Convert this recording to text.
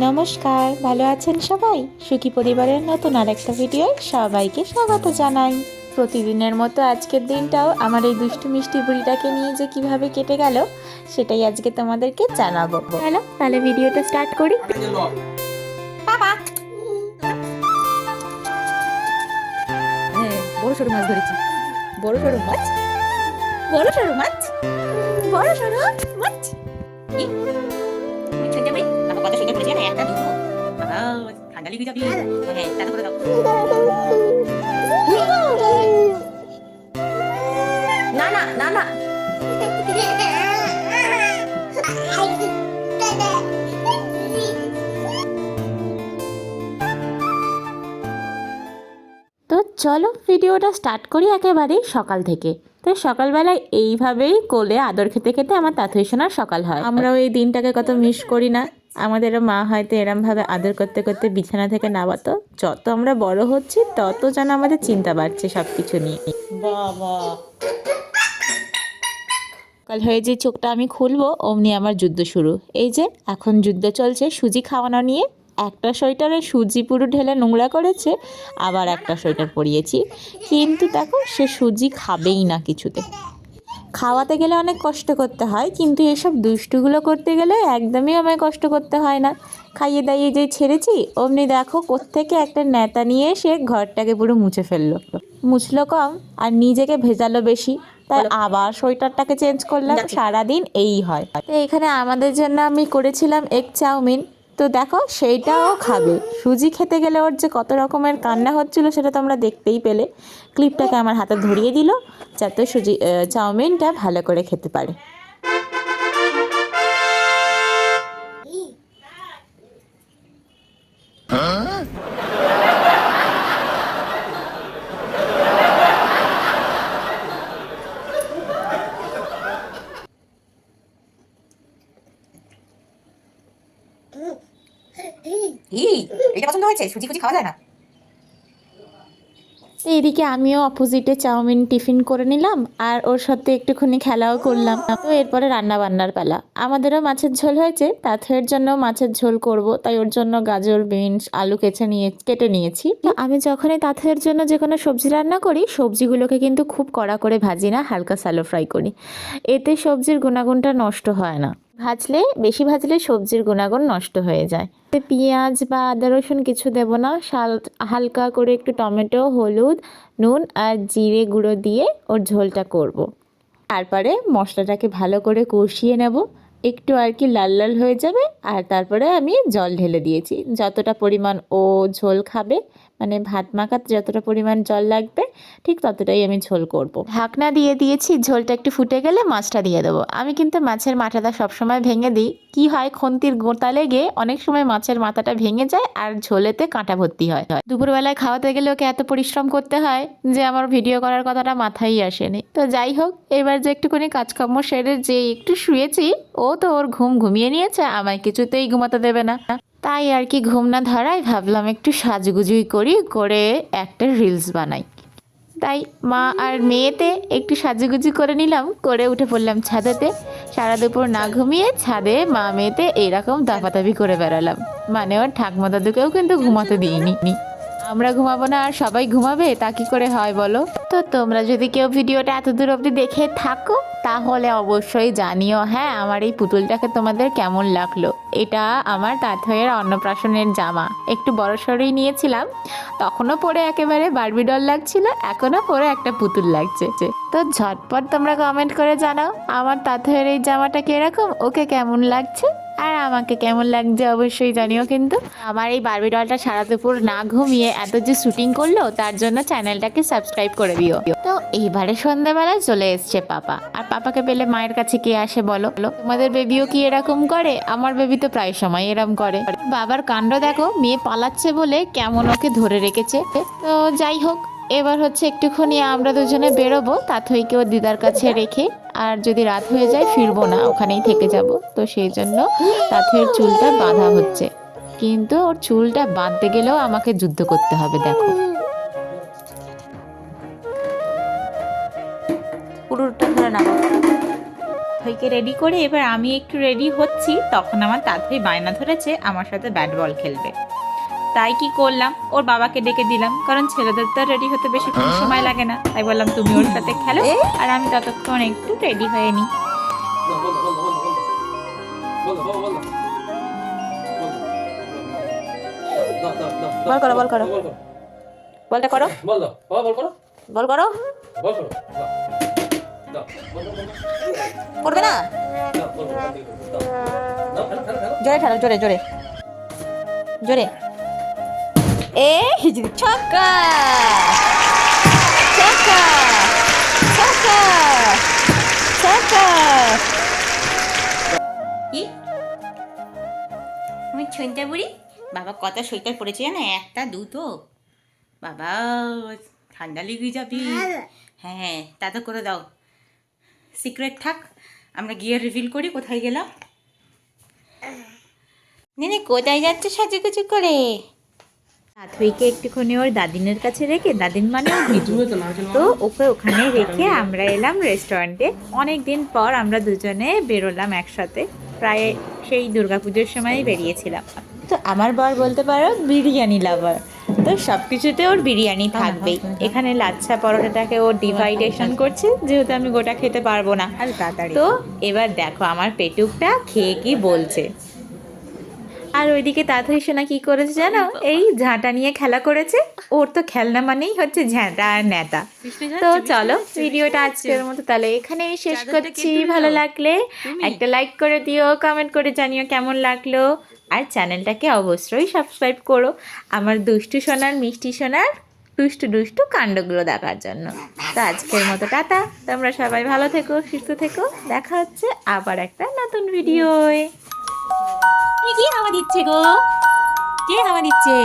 নমস্কার, ভালো আছেন সবাই? সুখী পরিবারের নতুন আরেকটা ভিডিও সবাইকে স্বাগত জানাই। প্রতিদিনের মতো আজকের দিনটাও আমার এই দুষ্টু মিষ্টি বুড়িটাকে নিয়ে যে কিভাবে কেটে গেল সেটাই আজকে তোমাদেরকে জানাবো। চলো তাহলে ভিডিওটা স্টার্ট করি। বাবা বড় সরু মাছ ধরেছি। বড় সরু মাছ, বড় সরু মাছ, বড় সরু মাছ। কথা শুনে পড়েছি না একটা দুটো ঠান্ডা লেগে যাবে। হ্যাঁ তাতে করে দাও। না না না না তো চলো ভিডিওটা স্টার্ট করি একেবারে সকাল থেকে। তো সকালবেলায় এইভাবেই কোলে আদর খেতে খেতে আমার তাঁতুই সোনার সকাল হয়। আমরাও এই দিনটাকে কত মিস করি না। আমাদেরও মা হয়তো এরমভাবে আদর করতে করতে বিছানা থেকে নামাতো। যত আমরা বড় হচ্ছি তত যেন আমাদের চিন্তা বাড়ছে সব কিছু নিয়ে। বাবা সকাল হয়ে যে চোখটা আমি খুলবো অমনি আমার যুদ্ধ শুরু। এই যে এখন যুদ্ধ চলছে সুজি খাওয়ানো নিয়ে। একটা সোয়েটারে সুজি পুরো ঢেলে নোংরা করেছে, আবার একটা সোয়েটার পরিয়েছি, কিন্তু দেখো সে সুজি খাবেই না কিছুতে। খাওয়াতে গেলে অনেক কষ্ট করতে হয়, কিন্তু এসব দুষ্টুগুলো করতে গেলে একদমই আমায় কষ্ট করতে হয় না। খাইয়ে দাইয়ে যে ছেড়েছি অমনি দেখো কোত্থেকে একটা নেতা নিয়ে এসে ঘরটাকে পুরো মুছে ফেললো। মুছলো কম আর নিজেকে ভেজালো বেশি, তাই আবার সোয়েটারটাকে চেঞ্জ করলাম। সারাদিন এই হয়। তো এখানে আমাদের জন্য আমি করেছিলাম এগ চাউমিন। তো দেখো সেইটাও খাবে। সুজি খেতে গেলে ওর যে কত রকমের কান্না হচ্ছিল সেটা তোমরা দেখতেই পেলে। ক্লিপটাকে আমার হাতে ধরিয়ে দিল যাতে চাউমিনটা ভালো করে খেতে পারে। এটা পছন্দ হয়েছে? সুজি ফুজি খাওয়া যায় না। এদিকে আমিও অপোজিটে চাউমিন টিফিন করে নিলাম আর ওর সাথে একটুখানি খেলাও করলাম। তো এরপরে রান্না বান্নার পালা। আমাদেরও মাছের ঝোল হয়েছে, তাথের জন্য মাছের ঝোল করব, তাই ওর জন্য গাজর বিনস আলু কেটে নিয়েছি। আমি যখনই তাথের জন্য যে কোনো সবজি রান্না করি সবজিগুলোকে কিন্তু খুব কড়া করে ভাজি না, হালকা স্যালো ফ্রাই করি। এতে সবজির গুণাগুণটা নষ্ট হয় না। বেশি ভাজলে সবজির গুণাগুণ নষ্ট হয়ে যায়। পেঁয়াজ বা আদা রসুন কিছু দেব না, হালকা করে একটু টমেটো, হলুদ, নুন আর জিরে গুঁড়ো দিয়ে ওর ঝোলটা করব। তারপরে মশলাটাকে ভালো করে কষিয়ে নেব, একটু আর কি লাল লাল হয়ে যাবে। আর তারপরে আমি জল ঢেলে দিয়েছি, যতটা পরিমাণ ও ঝোল খাবে, মানে ভাত মাখাতে যতটা পরিমাণ জল লাগবে ঠিক ততটাই আমি ঝোল করব। ঢাকনা দিয়ে দিয়েছি, ঝোলটা একটু ফুটে গেলে মাছটা দিয়ে দেবো। আমি কিন্তু মাছের মাথাটা সবসময় ভেঙে দিই। কি হয়, খন্তির গোঁতা লেগে অনেক সময় মাছের মাথাটা ভেঙে যায় আর ঝোলেতে কাঁটা ভর্তি হয়। দুপুরবেলায় খাওয়াতে গেলে ওকে এত পরিশ্রম করতে হয় যে আমার ভিডিও করার কথাটা মাথায় আসেনি। তো যাই হোক, এবার যে একটুখানি কাজকর্ম সেরে যে একটু শুয়েছি, ও তো ওর ঘুমিয়ে নিয়েছে, আমায় কিছুতেই ঘুমাতে দেবে না। তাই আর কি ঘুম না ধরায় ভাবলাম একটু সাজুগুজুই করে একটা রিলস বানাই। তাই মা আর মেয়েতে একটু সাজুগুজু করে নিলাম, করে উঠে পড়লাম ছাদেতে। সারা দুপুর না ঘুমিয়ে ছাদে মা মেয়েতে এইরকম দাপাদাপি করে বেড়ালাম। মানে ওর ঠাকমা দাদুকেও কিন্তু ঘুমাতে দিইনি। আমরা ঘুমাবো না আর সবাই ঘুমাবে, তা কি করে হয় বলো? তো তোমরা যদি কেউ ভিডিওটা এত দূর অবধি দেখে থাকো তাহলে অবশ্যই জানিও। হ্যাঁ, আমার এই পুতুলটাকে তোমাদের কেমন লাগলো। এটা আমার তাঁতইয়ের অন্নপ্রাশনের জামা, একটু বড়সড়ই নিয়েছিলাম, তখনও পরে একেবারে বারবি ডল লাগছিল, এখনও পরে একটা পুতুল লাগছে। তো ঝটপট তোমরা কমেন্ট করে জানাও আমার তাঁতইয়ের এই জামাটা কিরকম, ওকে কেমন লাগছে আর আমাকে কেমন লাগছে অবশ্যই জানিও। কিন্তু আমার এই বারবি ডলটা সারা দুপুর না ঘুমিয়ে এত যে শুটিং করলো তার জন্য চ্যানেলটাকে সাবস্ক্রাইব করে দিও। তো এইবারে সন্ধ্যাবেলায় চলে এসছে পাপা, আর পাপাকে পেলে মায়ের কাছে কে আসে বলো? তোমাদের বেবিও কি এরকম করে? আমার বেবি তো প্রায় সময় এরকম করে। বাবার কাণ্ড দেখো, মেয়ে পালাচ্ছে বলে কেমন ওকে ধরে রেখেছে। তো যাই হোক, এবার হচ্ছে একটুখানি আমরা দুজনে বেরোবো তাথইকে ওর দিদার কাছে রেখে। আর যদি রাত হয়ে যায় ফিরবো না, ওখানেই থেকে যাব। তো সেই জন্য তাথইয়ের চুলটা বাঁধা হচ্ছে, কিন্তু ওর চুলটা বাঁধতে গেলেও আমাকে যুদ্ধ করতে হবে। দেখো পুরোটা ধরে নাও। তাথইকে রেডি করে এবার আমি একটু রেডি হচ্ছি, তখন আমার তাথই বায়না ধরেছে আমার সাথে ব্যাট বল খেলবে। তাই কি করলাম, ওর বাবাকে ডেকে দিলাম, কারণ ছেলেদের তো রেডি হতে বেশিক্ষণ সময় লাগে না। তাই বললাম তুমি ওর সাথে খেলো আর আমি ততক্ষণ একটু রেডি হয়ে নিই। বল করো বল করো বলটা করো বল করো করবে না, জোরে ফেলো, জোরে জোরে জোরে। এ হিজড়ি ছক্কা ছক্কা ছক্কা ছক্কা। কি আমি ছইটা বুড়ি, বাবা কত সোয়েটার পরেছে জানো, একটা দুটো, বাবা ঠান্ডা লেগে যাবি। হ্যাঁ তা তো করে দাও, সিক্রেট থাক, আমরা গিয়ে রিভিল করি কোথায় গেলাম। নেনে কোথায় যাচ্ছে সাজুগুজু করে? তাথইকে একটুখানি ওর দাদিনের কাছে রেখে, দাদিন মানে তো ওকে ওখানে রেখে আমরা এলাম রেস্টুরেন্টে। অনেক দিন পর আমরা দুজনে বেরোলাম একসাথে, প্রায় সেই দুর্গাপুজোর সময়ই বেরিয়েছিলাম। তো আমার বর বলতে পারো বিরিয়ানি লাভার, তো সব কিছুতে ওর বিরিয়ানি থাকবেই। এখানে লাচ্ছা পরোটাটাকে ও ডিভাইডেশন করছে, যেহেতু আমি গোটা খেতে পারবো না। তো এবার দেখো আমার পেটুকটা খেয়ে কি বলছে। আর ওইদিকে তাথই সোনা কি করেছে জানো, এই ঝাঁটা নিয়ে খেলা করেছে। ওর তো খেলনা মানেই হচ্ছে ঝাঁটা আর নেতা। তো চলো ভিডিওটা আজকের মতো তাহলে এখানেই শেষ করছি। ভালো লাগলে একটা লাইক করে দিও, কমেন্ট করে জানিও কেমন লাগলো, আর চ্যানেলটাকে অবশ্যই সাবস্ক্রাইব করো আমার দুষ্টু সোনার মিষ্টি সোনার দুষ্টু দুষ্টু কাণ্ডগুলো দেখার জন্য। তো আজকের মতো টাটা, তোমরা সবাই ভালো থেকো, সুস্থ থেকো, দেখা হচ্ছে আবার একটা নতুন ভিডিওয়। কি হাওয়া দিচ্ছে গো, কে হাওয়া দিচ্ছে?